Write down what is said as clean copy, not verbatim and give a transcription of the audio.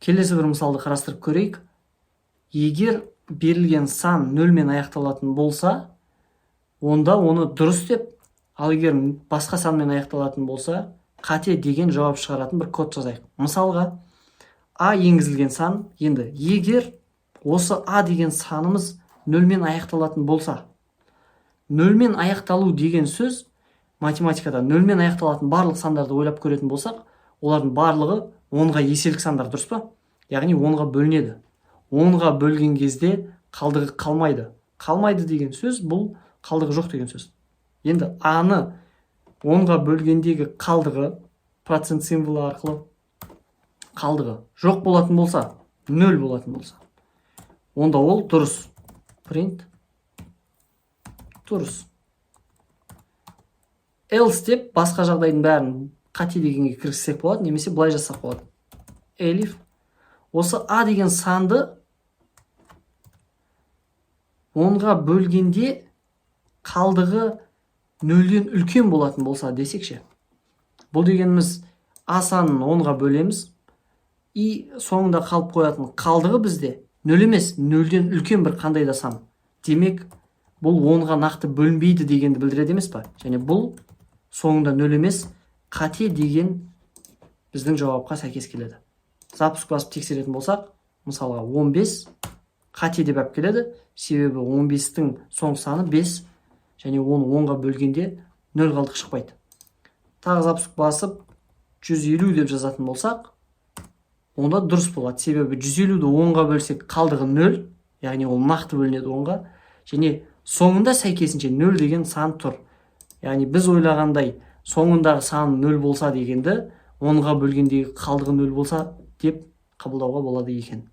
Келесі бір мысалды қарастырып көрейік. Егер берілген сан 0-мен аяқталатын болса, онда оны дұрыс деп, ал егер басқа санмен аяқталатын болса, қате деген жауап шығаратын бір код жазайық. Мысалға, А енгізілген сан, енді егер осы А деген санымыз 0-мен аяқталатын болса, 0-мен аяқталу деген сөз математикада 0-мен аяқталатын барлық сандарды ойлап көретін болсақ, олардың барлығы 10-ға еселік сандар, дұрыс па? Яғни 10-ға бөлінеді. 10-ға бөлген кезде қалдығы қалмайды. Қалмайды деген сөз бұл қалдығы жоқ деген сөз. Енді А-ны 10-ға бөлгендегі қалдығы процент символы арқылы қалдығы жоқ болатын болса, 0 болатын болса, онда ол дұрыс. Print дұрыс. Else деп басқа жағдайдың бәрін қате дегенге кіргізсек болады, немесе былай жасақ болады. Elif осы А деген санды 10-ға бөлгенде қалдығы 0-ден үлкен болатын болса десекші. Бұл дегеніміз А санын 10-ға бөлеміз, и соңында қалып қоятын қалдығы бізде 0 емес, 0-ден үлкен бір қандай да сан. Демек, бұл 10-ға нақты бөлінбейді дегенді білдіреді емес па? Және бұл соңында 0 емес, қате деген біздің жауапқа сәйкес келеді. Запуск басып тексеретін болсақ, мысалға 15 қате деп алып келеді, себебі 15-тің соң саны 5, және оны 10-ға бөлгенде 0 қалдық шықпайды. Тағы запуск басып 150 деп жазатын болсақ, онда дұрыс болады, себебі 150-ді 10-ға бөлсек қалдығы 0, яғни ол нақты бөлінеді 10-ға, және соңында сәйкесінше 0 деген сан тұр. Яғни біз ойлағандай соңындағы сан 0 болса дегенді 10-ға бөлгендегі қалдығы 0 болса деп қабылдауға болады екен.